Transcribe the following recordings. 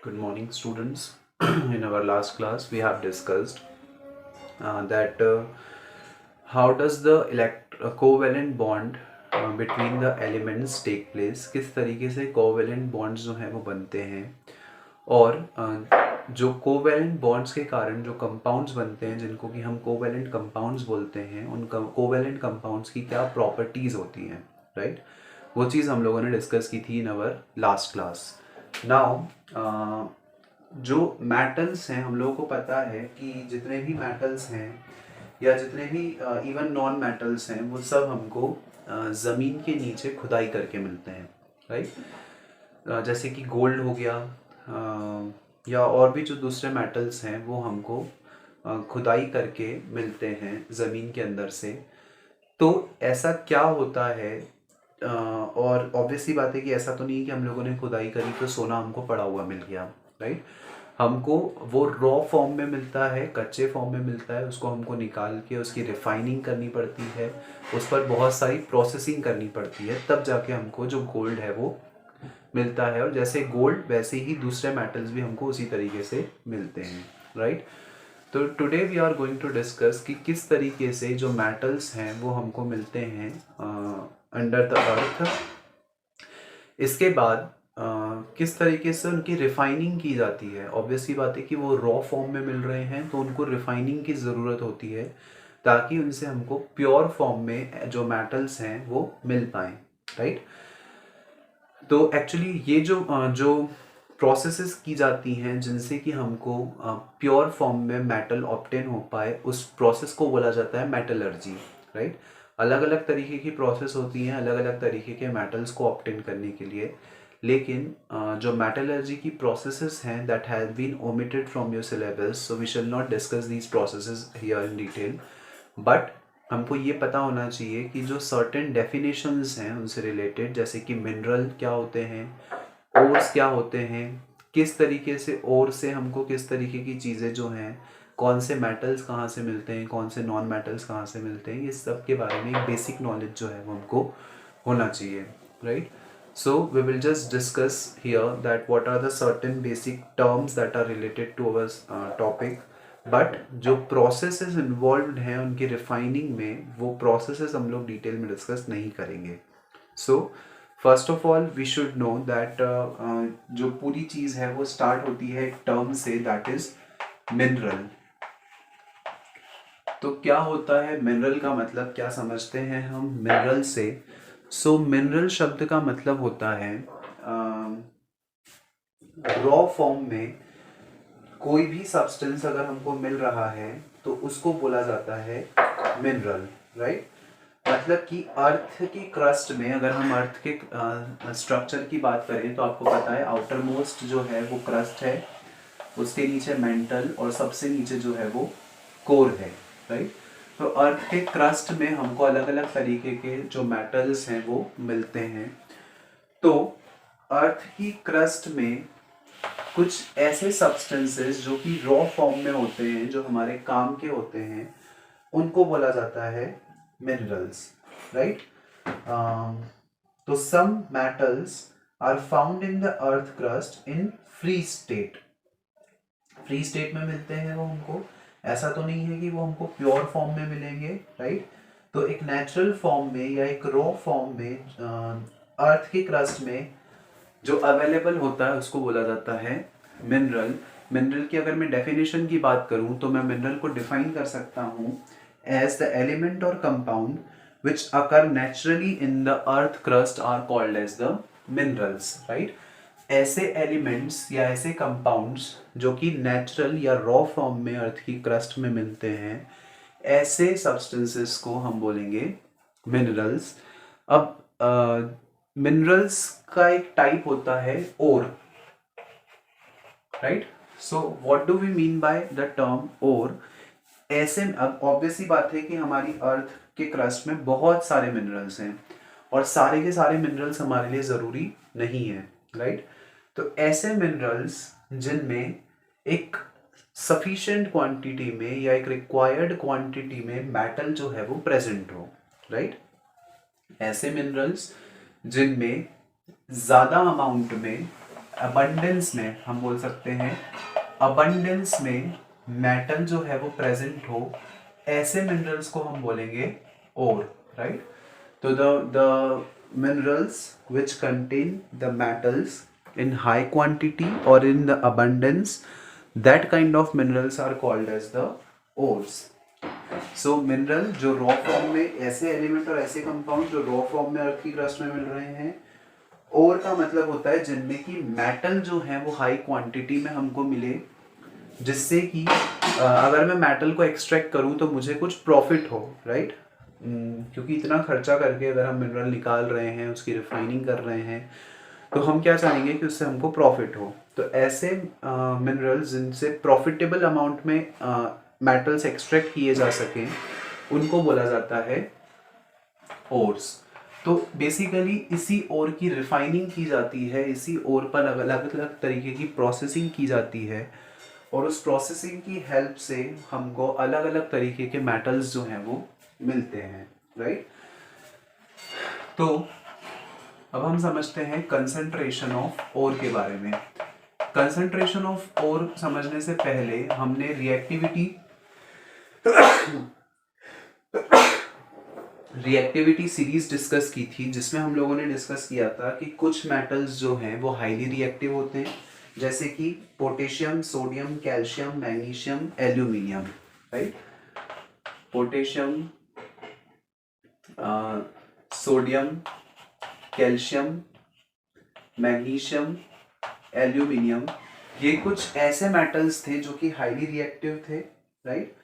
Good morning, students. In our last class, we have discussed that how does the covalent bond between the elements take place, किस तरीके से covalent bonds जो हैं वो बनते हैं और जो कोवेलेंट बॉन्ड्स के कारण जो कंपाउंड्स बनते हैं जिनको कि हम कोवेलेंट कंपाउंड्स बोलते हैं उन कोवेलेंट कंपाउंड्स की क्या प्रॉपर्टीज़ होती हैं, राइट। वो चीज़ हम लोगों ने डिस्कस की थी इन अवर लास्ट क्लास। नाउ जो मेटल्स हैं, हम लोगों को पता है कि जितने भी मेटल्स हैं या जितने भी इवन नॉन मेटल्स हैं वो सब हमको ज़मीन के नीचे खुदाई करके मिलते हैं, राइट। जैसे कि गोल्ड हो गया या और भी जो दूसरे मेटल्स हैं वो हमको खुदाई करके मिलते हैं ज़मीन के अंदर से। तो ऐसा क्या होता है, और ऑब्वियसली बात है कि ऐसा तो नहीं है कि हम लोगों ने खुदाई करी तो सोना हमको पड़ा हुआ मिल गया, राइट। हमको वो रॉ फॉर्म में मिलता है, कच्चे फॉर्म में मिलता है, उसको हमको निकाल के उसकी रिफाइनिंग करनी पड़ती है, उस पर बहुत सारी प्रोसेसिंग करनी पड़ती है, तब जाके हमको जो गोल्ड है वो मिलता है। और जैसे गोल्ड वैसे ही दूसरे मेटल्स भी हमको उसी तरीके से मिलते हैं, राइट। तो today we are going to discuss कि किस तरीके से जो मेटल्स हैं वो हमको मिलते हैं अंडर द अर्थ। इसके बाद किस तरीके से उनकी रिफाइनिंग की जाती है। ऑब्वियसली बात है कि वो रॉ फॉर्म में मिल रहे हैं तो उनको रिफाइनिंग की ज़रूरत होती है ताकि उनसे हमको प्योर फॉर्म में जो मेटल्स हैं वो मिल पाएँ, राइट। तो एक्चुअली ये जो प्रोसेसेस की जाती हैं जिनसे कि हमको प्योर फॉर्म में मेटल ऑब्टेन हो पाए, उस प्रोसेस को बोला जाता है मेटलर्जी, राइट। अलग अलग तरीके की प्रोसेस होती हैं अलग अलग तरीके के मेटल्स को ऑब्टेन करने के लिए, लेकिन जो मेटलर्जी की प्रोसेसेस हैं that have been omitted from your syllabus, so we shall not discuss these processes here in detail. But हमको ये पता होना चाहिए कि जो सर्टेन डेफिनेशंस हैं उनसे रिलेटेड, जैसे कि मिनरल क्या होते हैं, ओर्स क्या होते हैं, किस तरीके से ओर से हमको किस तरीके की चीज़ें जो हैं, कौन से मेटल्स कहाँ से मिलते हैं, कौन से नॉन मेटल्स कहाँ से मिलते हैं, ये सब के बारे में एक बेसिक नॉलेज जो है वो हमको होना चाहिए, right. So we will just discuss here that what are the certain basic terms that are related to our topic. But जो प्रोसेसेस इन्वॉल्व हैं उनकी रिफाइनिंग में, वो प्रोसेसेस हम लोग डिटेल में डिस्कस नहीं करेंगे। So first of all we should know that जो पूरी चीज़ है वो स्टार्ट होती है एक टर्म से, दैट इज मिनरल। तो क्या होता है मिनरल का मतलब, क्या समझते हैं हम मिनरल से। सो मिनरल शब्द का मतलब होता है रॉ फॉर्म में कोई भी सब्सटेंस अगर हमको मिल रहा है तो उसको बोला जाता है मिनरल, राइट। मतलब कि अर्थ की क्रस्ट में, अगर हम अर्थ के स्ट्रक्चर की बात करें तो आपको पता है आउटर मोस्ट जो है वो क्रस्ट है, उसके नीचे मेंटल और सबसे नीचे जो है वो कोर है, राइट। तो अर्थ के क्रस्ट में हमको अलग अलग तरीके के जो मेटल्स हैं वो मिलते हैं। तो अर्थ की क्रस्ट में कुछ ऐसे सब्सटेंसेस जो कि रॉ फॉर्म में होते हैं, जो हमारे काम के होते हैं, उनको बोला जाता है मिनरल्स, राइट। तो some metals are found in the earth crust in free state. Free state में मिलते हैं वो हमको, ऐसा तो नहीं है कि वो हमको प्योर फॉर्म में मिलेंगे, राइट। तो एक नेचुरल फॉर्म में या एक रॉ फॉर्म में अर्थ के क्रस्ट में जो अवेलेबल होता है उसको बोला जाता है मिनरल। मिनरल की अगर मैं डेफिनेशन की बात करूं तो मैं मिनरल को डिफाइन कर सकता हूं एज द एलिमेंट और compound which occur naturally in the earth crust are called as the minerals, right. ऐसे एलिमेंट्स या ऐसे कंपाउंड्स जो कि नेचुरल या रॉ फॉर्म में अर्थ की क्रस्ट में मिलते हैं, ऐसे सब्सटेंसेस को हम बोलेंगे मिनरल्स। अब मिनरल्स का एक टाइप होता है ore, right. So what do we mean by the term ore. ऐसे अब ऑब्वियसली बात है कि हमारी अर्थ के क्रस्ट में बहुत सारे मिनरल्स हैं और सारे के सारे मिनरल्स हमारे लिए ज़रूरी नहीं है, राइट। तो ऐसे मिनरल्स जिनमें एक सफिशिएंट क्वांटिटी में या एक रिक्वायर्ड क्वांटिटी में मेटल जो है वो प्रेजेंट हो, राइट। ऐसे मिनरल्स जिनमें ज़्यादा अमाउंट में अबंडेंस में, हम बोल सकते हैं अबंडेंस में मेटल जो है वो प्रेजेंट हो, ऐसे मिनरल्स को हम बोलेंगे ओर, राइट। तो the minerals which contain the metals in high quantity or in the abundance, that kind of minerals are called as the ores. So mineral जो रॉ फॉर्म में, ऐसे एलिमेंट और ऐसे कंपाउंड जो रॉ फॉर्म में अर्थ की crust में मिल रहे हैं। ओर का मतलब होता है जिनमें की मेटल जो है वो हाई क्वांटिटी में हमको मिले, जिससे कि अगर मैं मेटल को एक्सट्रैक्ट करूं तो मुझे कुछ प्रॉफिट हो, राइट। क्योंकि इतना खर्चा करके अगर हम मिनरल निकाल रहे हैं, उसकी रिफाइनिंग कर रहे हैं, तो हम क्या चाहेंगे कि उससे हमको प्रॉफिट हो। तो ऐसे मिनरल्स जिनसे प्रॉफिटेबल अमाउंट में मेटल्स एक्सट्रैक्ट किए जा सकें, उनको बोला जाता है ओर्स। तो बेसिकली इसी ओर की रिफाइनिंग की जाती है, इसी ओर पर अलग अलग तरीके की प्रोसेसिंग की जाती है, और उस प्रोसेसिंग की हेल्प से हमको अलग अलग तरीके के मेटल्स जो हैं वो मिलते हैं, राइट। तो अब हम समझते हैं कंसंट्रेशन ऑफ ओर के बारे में। कंसंट्रेशन ऑफ ओर समझने से पहले हमने रिएक्टिविटी सीरीज डिस्कस की थी, जिसमें हम लोगों ने डिस्कस किया था कि कुछ मेटल्स जो हैं वो हाईली रिएक्टिव होते हैं, जैसे कि potassium, sodium, calcium, magnesium, aluminium, right. Potassium, sodium, calcium, magnesium, aluminium, ये कुछ ऐसे मेटल्स थे जो कि हाईली रिएक्टिव थे, राइट।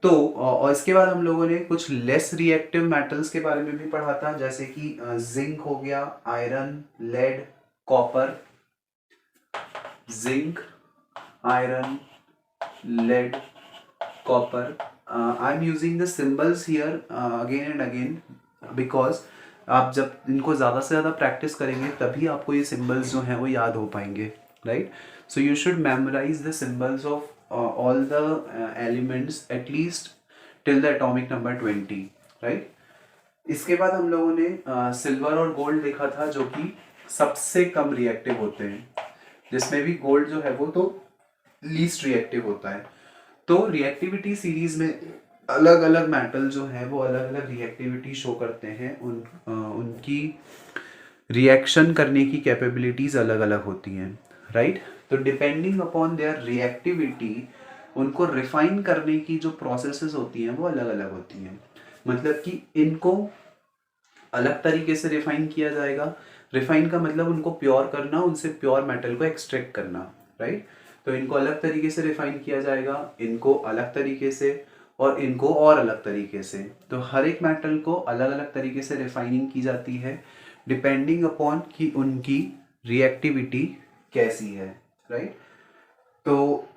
तो और इसके बाद हम लोगों ने कुछ लेस रिएक्टिव मेटल्स के बारे में भी पढ़ा था, जैसे कि जिंक हो गया, iron, lead, copper. Zinc, iron, lead, copper. I am using the symbols here again and again because आप जब इनको ज़्यादा से ज़्यादा प्रैक्टिस करेंगे तभी आपको ये सिंबल्स जो हैं वो याद हो पाएंगे, right. So you should memorise the symbols of all the elements at least till the atomic number 20, right। इसके बाद हम लोगों ने सिल्वर और गोल्ड देखा था, जो कि सबसे कम रिएक्टिव होते हैं, जिसमें भी गोल्ड जो है वो तो लीस्ट रिएक्टिव होता है। तो रिएक्टिविटी सीरीज में अलग अलग मेटल जो है वो अलग अलग रिएक्टिविटी शो करते हैं, उनकी रिएक्शन करने की कैपेबिलिटीज अलग अलग होती हैं, राइट। तो डिपेंडिंग अपॉन देयर रिएक्टिविटी उनको रिफाइन करने की जो प्रोसेसेस होती हैं वो अलग अलग होती हैं। मतलब कि इनको अलग तरीके से रिफाइन किया जाएगा। रिफाइन का मतलब उनको प्योर करना, उनसे प्योर मेटल को एक्सट्रैक्ट करना, राइट। तो इनको अलग तरीके से रिफाइन किया जाएगा, इनको अलग तरीके से, और इनको और अलग तरीके से। तो हर एक मेटल को अलग अलग तरीके से रिफाइनिंग की जाती है डिपेंडिंग अपॉन कि उनकी रिएक्टिविटी कैसी है, राइट। तो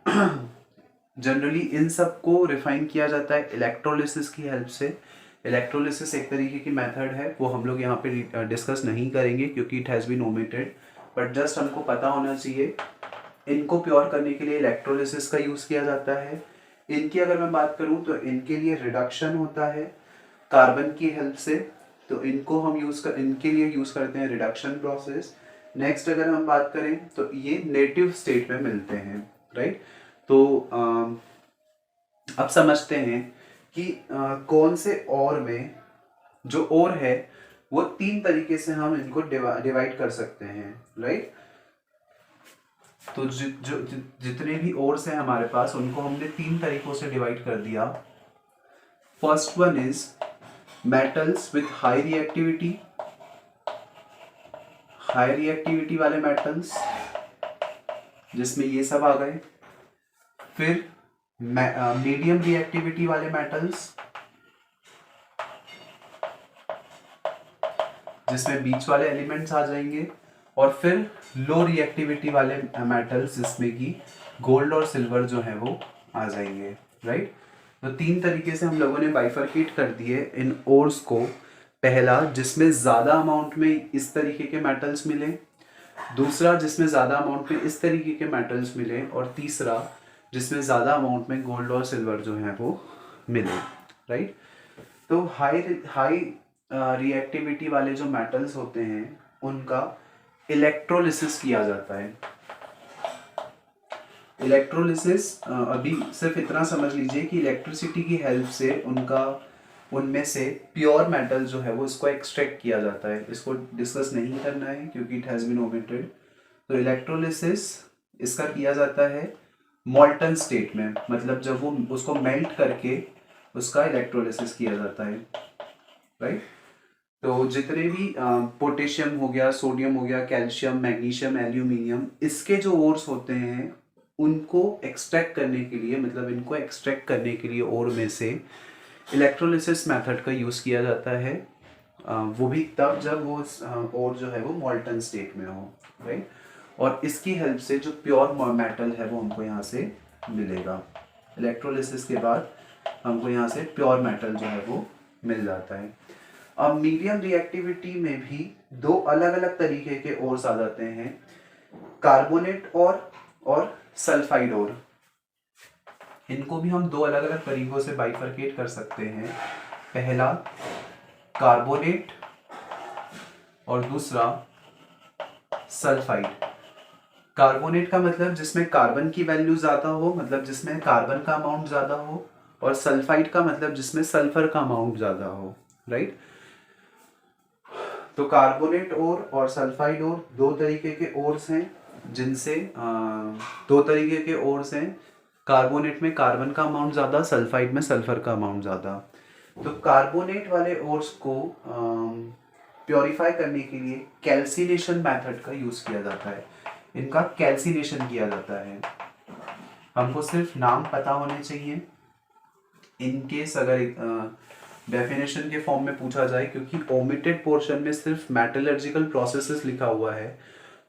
जनरली इन सब को रिफाइन किया जाता है इलेक्ट्रोलिसिस की हेल्प से। इलेक्ट्रोलिसिस एक तरीके की मेथड है, वो हम लोग यहाँ पे डिस्कस नहीं करेंगे क्योंकि it has been omitted, but just हमको पता होना चाहिए इनको प्योर करने के लिए इलेक्ट्रोलिसिस का यूज़ किया जाता है। इनकी अगर मैं बात करूँ तो इनके लिए रिडक्शन होता है कार्बन की हेल्प से, तो इनको हम इनके लिए यूज़ करते हैं रिडक्शन प्रोसेस। नेक्स्ट अगर हम बात करें तो ये नेटिव स्टेट में मिलते हैं, राइट। तो अब समझते हैं कि कौन से और में जो और है वो तीन तरीके से हम इनको डिवाइड कर सकते हैं, राइट। तो जितने भी ओर्स हैं हमारे पास उनको हमने तीन तरीकों से डिवाइड कर दिया। First one is metals with high reactivity, high reactivity वाले मेटल्स जिसमें ये सब आ गए। फिर मीडियम रिएक्टिविटी वाले मेटल्स जिसमें बीच वाले एलिमेंट्स आ जाएंगे, और फिर लो रिएक्टिविटी वाले मेटल्स जिसमें कि गोल्ड और सिल्वर जो है वो आ जाएंगे, राइट। तो तीन तरीके से हम लोगों ने बाइफरकेट कर दिए इन ओर्स को। पहला जिसमें ज़्यादा अमाउंट में इस तरीके के मेटल्स मिले, दूसरा जिसमें ज़्यादा अमाउंट में इस तरीके के मेटल्स मिले, और तीसरा जिसमें ज़्यादा अमाउंट में गोल्ड और सिल्वर जो है वो मिले, राइट। तो हाई रिएक्टिविटी वाले जो मेटल्स होते हैं उनका इलेक्ट्रोलिसिस किया जाता है। इलेक्ट्रोलिसिस अभी सिर्फ इतना समझ लीजिए कि इलेक्ट्रिसिटी की हेल्प से उनमें से प्योर मेटल जो है वो इसको एक्सट्रैक्ट किया जाता है। इसको डिस्कस नहीं करना है क्योंकि इट हैज़ बीन ओमिटेड। तो इलेक्ट्रोलिसिस इसका किया जाता है मॉल्टन स्टेट में, मतलब जब वो उसको मेल्ट करके उसका इलेक्ट्रोलिसिस किया जाता है, राइट। तो जितने भी पोटेशियम हो गया, सोडियम हो गया, कैल्शियम, मैग्नीशियम, एल्यूमिनियम, इसके जो ओर्स होते हैं उनको एक्सट्रैक्ट करने के लिए, मतलब इनको एक्सट्रैक्ट करने के लिए ओर में से इलेक्ट्रोलिसिस मेथड का यूज़ किया जाता है। वो भी तब जब वो ओर जो है वो मॉल्टन स्टेट में हो, राइट। और इसकी हेल्प से जो प्योर मेटल है वो हमको यहाँ से मिलेगा। इलेक्ट्रोलिसिस के बाद हमको यहाँ से प्योर मेटल जो है वो मिल जाता है। अब मीडियम रिएक्टिविटी में भी दो अलग अलग तरीके के ओर्स आ जाते हैं, कार्बोनेट और सल्फाइड ओर। इनको भी हम दो अलग अलग तरीकों से बाइफरकेट कर सकते हैं। पहला कार्बोनेट और दूसरा सल्फाइड। कार्बोनेट का मतलब जिसमें कार्बन की वैल्यू ज़्यादा हो, मतलब जिसमें कार्बन का अमाउंट ज़्यादा हो, और सल्फाइड का मतलब जिसमें सल्फर का अमाउंट ज़्यादा हो, राइट। तो कार्बोनेट ओर और सल्फाइड ओर दो तरीके के ओर्स हैं, जिनसे दो तरीके के ओर्स हैं। कार्बोनेट में कार्बन का अमाउंट ज़्यादा, सल्फाइड में सल्फर का अमाउंट ज़्यादा। तो कार्बोनेट वाले ओर्स को प्योरीफाई करने के लिए कैल्सिनेशन मेथड का यूज़ किया जाता है। इनका कैल्सिनेशन किया जाता है। हमको सिर्फ नाम पता होने चाहिए। इनकेस अगर डेफिनेशन के फॉर्म में पूछा जाए, क्योंकि ओमिटेड पोर्शन में सिर्फ मेटलर्जिकल प्रोसेसेस लिखा हुआ है,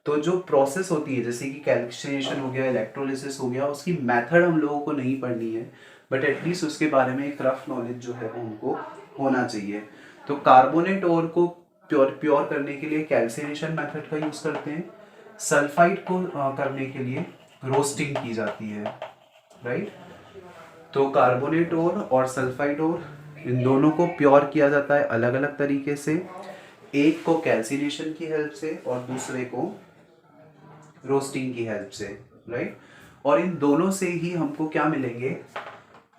तो जो प्रोसेस होती है जैसे कि कैल्सिनेशन हो गया, इलेक्ट्रोलिसिस हो गया, उसकी मेथड हम लोगों को नहीं पढ़नी है, बट एटलीस्ट उसके बारे में एक रफ नॉलेज जो है वो हमको होना चाहिए। तो कार्बोनेट ओर को प्योर करने के लिए कैल्सिनेशन मेथड का यूज़ करते हैं। सल्फाइड को करने के लिए रोस्टिंग की जाती है, राइट। तो कार्बोनेट ओर और सल्फाइड ओर, इन दोनों को प्योर किया जाता है अलग अलग तरीके से। एक को कैल्सिनेशन की हेल्प से और दूसरे को रोस्टिंग की हेल्प से, राइट। और इन दोनों से ही हमको क्या मिलेंगे,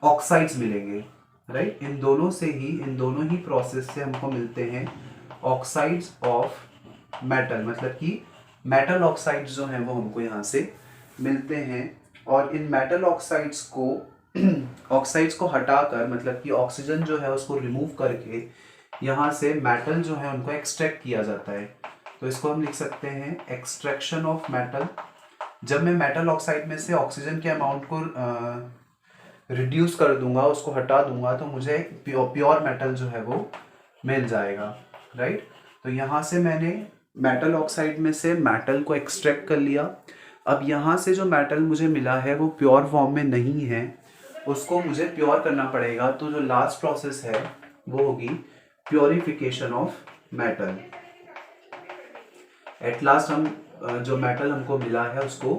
ऑक्साइड्स मिलेंगे, राइट। इन दोनों ही प्रोसेस से हमको मिलते हैं ऑक्साइड्स ऑफ मेटल, मतलब कि मेटल ऑक्साइड्स जो हैं वो हमको यहाँ से मिलते हैं। और इन मेटल ऑक्साइड्स को हटाकर, मतलब कि ऑक्सीजन जो है उसको रिमूव करके यहाँ से मेटल जो है उनको एक्सट्रैक्ट किया जाता है। तो इसको हम लिख सकते हैं एक्सट्रैक्शन ऑफ मेटल। जब मैं मेटल ऑक्साइड में से ऑक्सीजन के अमाउंट को रिड्यूस कर दूंगा, उसको हटा दूंगा, तो मुझे प्योर मेटल जो है वो मिल जाएगा, राइट। तो यहाँ से मैंने मेटल ऑक्साइड में से मेटल को एक्सट्रैक्ट कर लिया। अब यहाँ से जो मेटल मुझे मिला है वो प्योर फॉर्म में नहीं है, उसको मुझे प्योर करना पड़ेगा। तो जो लास्ट प्रोसेस है वो होगी purification of metal. At last हम जो मेटल हमको मिला है उसको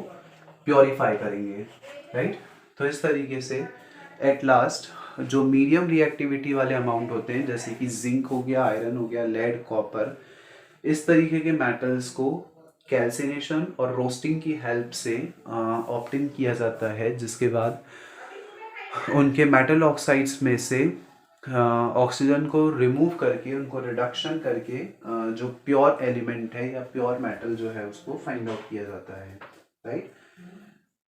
प्योरीफाई करेंगे, राइट। तो इस तरीके से एट लास्ट जो मीडियम रिएक्टिविटी वाले अमाउंट होते हैं, जैसे कि जिंक हो गया, आयरन हो गया, लेड, कॉपर, इस तरीके के मेटल्स को कैल्सिनेशन और रोस्टिंग की हेल्प से ऑब्टेन किया जाता है, जिसके बाद उनके मेटल ऑक्साइड्स में से ऑक्सीजन को रिमूव करके, उनको रिडक्शन करके जो प्योर एलिमेंट है या प्योर मेटल जो है उसको फाइंड आउट किया जाता है, राइट।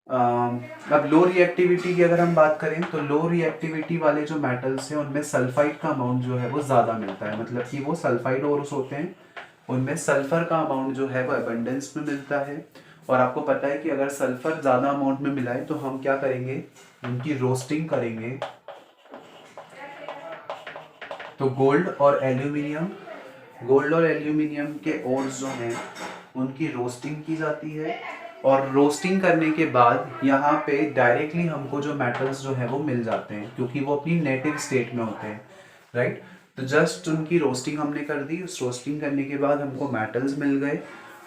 अब लो रिएक्टिविटी की अगर हम बात करें, तो लो रिएक्टिविटी वाले जो मेटल्स हैं उनमें सल्फाइड का अमाउंट जो है वो ज़्यादा मिलता है, मतलब कि वो सल्फाइड ओर्स होते हैं, उनमें सल्फर का अमाउंट जो है वो अबंडेंस में मिलता है। और आपको पता है कि अगर सल्फर ज़्यादा अमाउंट में मिला है तो हम क्या करेंगे, उनकी रोस्टिंग करेंगे। तो गोल्ड और एल्यूमिनियम के ओर्स जो हैं उनकी रोस्टिंग की जाती है, और रोस्टिंग करने के बाद यहाँ पे डायरेक्टली हमको जो मेटल्स जो है वो मिल जाते हैं, क्योंकि वो अपनी नेटिव स्टेट में होते हैं, राइट। तो जस्ट उनकी रोस्टिंग हमने कर दी, उस रोस्टिंग करने के बाद हमको मेटल्स मिल गए,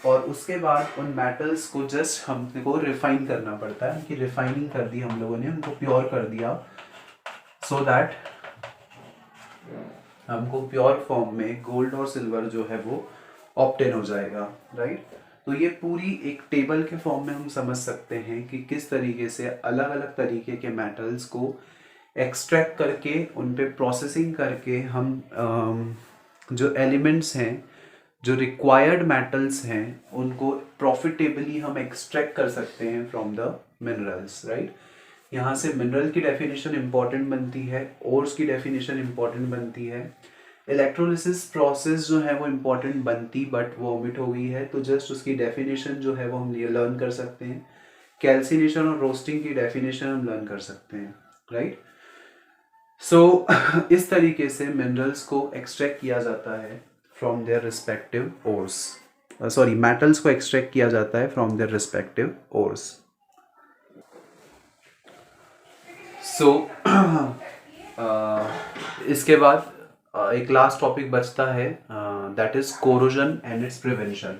और उसके बाद उन मेटल्स को जस्ट हमको रिफाइन करना पड़ता है। उनकी रिफाइनिंग कर दी हम लोगों ने, उनको प्योर कर दिया, सो दैट हमको प्योर फॉर्म में गोल्ड और सिल्वर जो है वो ऑब्टेन हो जाएगा, राइट। तो ये पूरी एक टेबल के फॉर्म में हम समझ सकते हैं कि किस तरीके से अलग अलग तरीके के मेटल्स को एक्सट्रैक्ट करके उन पे प्रोसेसिंग करके हम जो एलिमेंट्स हैं, जो रिक्वायर्ड मेटल्स हैं, उनको प्रॉफिटेबली हम एक्सट्रैक्ट कर सकते हैं फ्रॉम द मिनरल्स, राइट। यहाँ से मिनरल की डेफिनेशन इंपॉर्टेंट बनती है, ओर्स की डेफिनेशन इंपॉर्टेंट बनती है, इलेक्ट्रोलिसिस प्रोसेस जो है वो इम्पॉर्टेंट बनती बट वो ओमिट हो गई है, तो जस्ट उसकी डेफिनेशन जो है वो हम ये लर्न कर सकते हैं। कैल्सिनेशन और रोस्टिंग की डेफिनेशन हम लर्न कर सकते हैं, राइट। सो इस तरीके से मिनरल्स को एक्सट्रैक्ट किया जाता है from their respective ores, sorry metals को एक्सट्रैक्ट किया जाता है फ्रॉम देयर रिस्पेक्टिव ओर्स। सो इसके बाद एक लास्ट टॉपिक बचता है, that is corrosion and its prevention.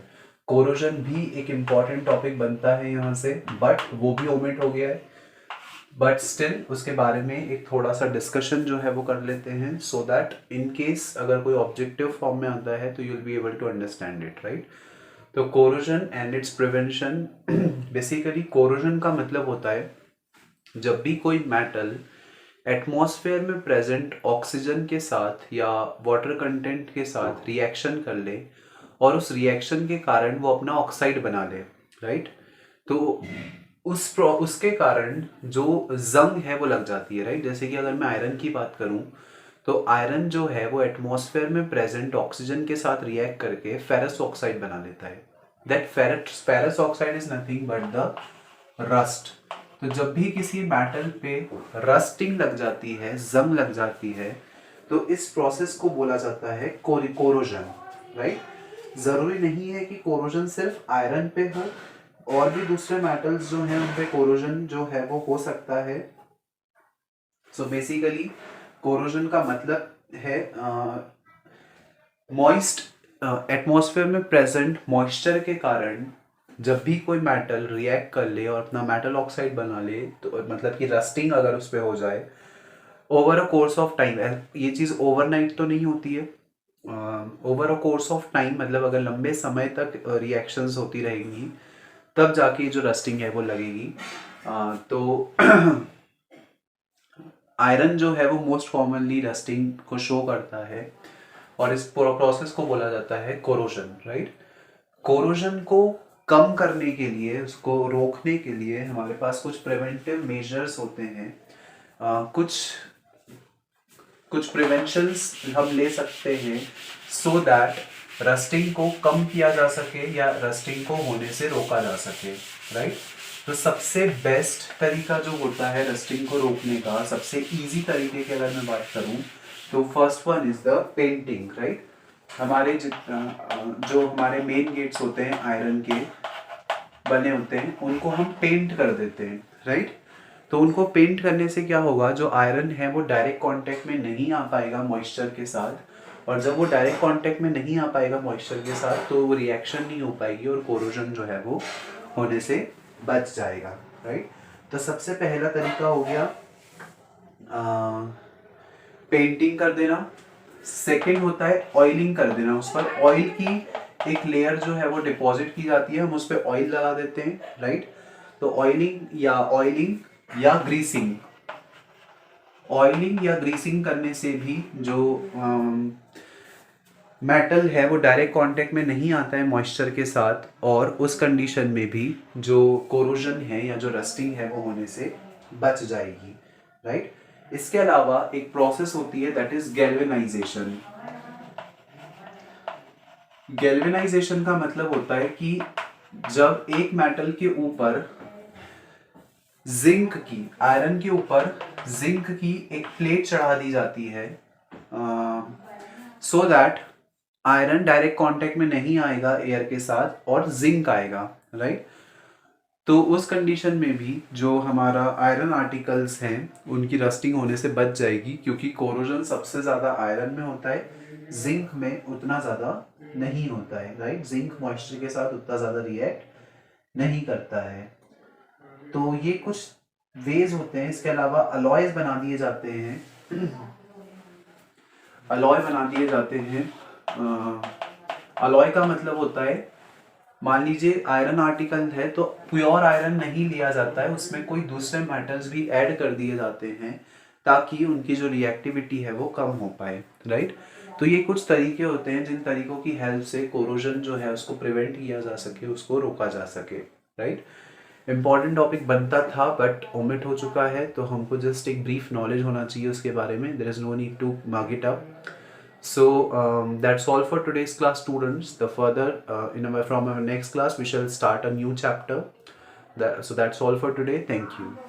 Corrosion भी एक इम्पॉर्टेंट टॉपिक बनता है यहाँ से, बट वो भी ओमिट हो गया है, बट स्टिल उसके बारे में एक थोड़ा सा डिस्कशन जो है वो कर लेते हैं, सो दैट इन केस अगर कोई ऑब्जेक्टिव फॉर्म में आता है तो you will be able to understand it, right. तो corrosion and its prevention, basically corrosion का मतलब होता है जब भी कोई मेटल एटमॉस्फेयर में प्रेजेंट ऑक्सीजन के साथ या वाटर कंटेंट के साथ रिएक्शन कर ले और उस रिएक्शन के कारण वो अपना ऑक्साइड बना ले, राइट। तो उसके कारण जो जंग है वो लग जाती है, राइट। जैसे कि अगर मैं आयरन की बात करूं तो आयरन जो है वो एटमॉस्फेयर में प्रेजेंट ऑक्सीजन के साथ रिएक्ट करके फेरस ऑक्साइड बना लेता है। That ferrous oxide is nothing but the rust. तो जब भी किसी मेटल पे रस्टिंग लग जाती है, जंग लग जाती है, तो इस प्रोसेस को बोला जाता है कोरोजन, राइट। जरूरी नहीं है कि कोरोजन सिर्फ आयरन पे हो, और भी दूसरे मेटल्स जो हैं उन पे कोरोजन जो है वो हो सकता है। सो बेसिकली कोरोजन का मतलब है मॉइस्ट एटमॉस्फेयर में प्रेजेंट मॉइस्चर के कारण जब भी कोई मेटल रिएक्ट कर ले और अपना मेटल ऑक्साइड बना ले, तो मतलब कि रस्टिंग अगर उस पर हो जाए over a course of time, ये चीज़ ओवरनाइट तो नहीं होती है, over a course of time मतलब अगर लंबे समय तक रिएक्शंस होती रहेंगी तब जाके जो रस्टिंग है वो लगेगी। तो आयरन जो है वो मोस्ट कॉमनली रस्टिंग को शो करता है और इस पूरा प्रोसेस को बोला जाता है कोरोजन, राइट। कोरोजन को कम करने के लिए, उसको रोकने के लिए हमारे पास कुछ प्रिवेंटिव मेजर्स होते हैं, कुछ प्रिवेंशंस हम ले सकते हैं सो दैट रस्टिंग को कम किया जा सके या रस्टिंग को होने से रोका जा सके, राइट। तो सबसे बेस्ट तरीका जो होता है रस्टिंग को रोकने का, सबसे इजी तरीके की अगर मैं बात करूं तो first one is the painting, right. हमारे जो हमारे मेन गेट्स होते हैं आयरन के बने होते हैं उनको हम पेंट कर देते हैं, राइट। तो उनको पेंट करने से क्या होगा, जो आयरन है वो डायरेक्ट कांटेक्ट में नहीं आ पाएगा मॉइस्चर के साथ, और जब वो डायरेक्ट कांटेक्ट में नहीं आ पाएगा मॉइस्चर के साथ तो वो रिएक्शन नहीं हो पाएगी और कोरोजन जो है वो होने से बच जाएगा, राइट। तो सबसे पहला तरीका हो गया पेंटिंग कर देना। सेकंड होता है ऑयलिंग कर देना, उस पर ऑयल की एक लेयर जो है वो डिपॉजिट की जाती है, हम उस पर ऑयल लगा देते हैं, राइट। तो ऑयलिंग या ग्रीसिंग, ऑयलिंग या ग्रीसिंग करने से भी जो मेटल है वो डायरेक्ट कांटेक्ट में नहीं आता है मॉइस्चर के साथ, और उस कंडीशन में भी जो कोरोजन है या जो रस्टिंग है वो होने से बच जाएगी, राइट। इसके अलावा एक प्रोसेस होती है दैट इज गैल्वेनाइजेशन। गैल्वेनाइजेशन का मतलब होता है कि जब एक मेटल के ऊपर जिंक की, आयरन के ऊपर जिंक की एक प्लेट चढ़ा दी जाती है so that iron direct contact में नहीं आएगा एयर के साथ और जिंक आएगा, राइट। तो उस कंडीशन में भी जो हमारा आयरन आर्टिकल्स हैं उनकी रस्टिंग होने से बच जाएगी, क्योंकि कोरोजन सबसे ज़्यादा आयरन में होता है, जिंक में उतना ज़्यादा नहीं होता है, राइट। जिंक मॉइस्चर के साथ उतना ज़्यादा रिएक्ट नहीं करता है। तो ये कुछ वेज होते हैं। इसके अलावा अलॉयज बना दिए जाते हैं, अलॉय बना दिए जाते हैं। अलॉय का मतलब होता है मान लीजिए आयरन आर्टिकल है तो प्योर आयरन नहीं लिया जाता है, उसमें कोई दूसरे मेटल्स भी ऐड कर दिए जाते हैं ताकि उनकी जो रिएक्टिविटी है वो कम हो पाए, राइट। तो ये कुछ तरीके होते हैं जिन तरीकों की हेल्प से कोरोजन जो है उसको प्रिवेंट किया जा सके, उसको रोका जा सके, राइट। इम्पॉर्टेंट टॉपिक बनता था बट ओमिट हो चुका है, तो हमको जस्ट एक ब्रीफ नॉलेज होना चाहिए उसके बारे में. There is no need to mark it up. So that's all for today's class, students. The further from our next class we shall start a new chapter. So that's all for today. Thank you.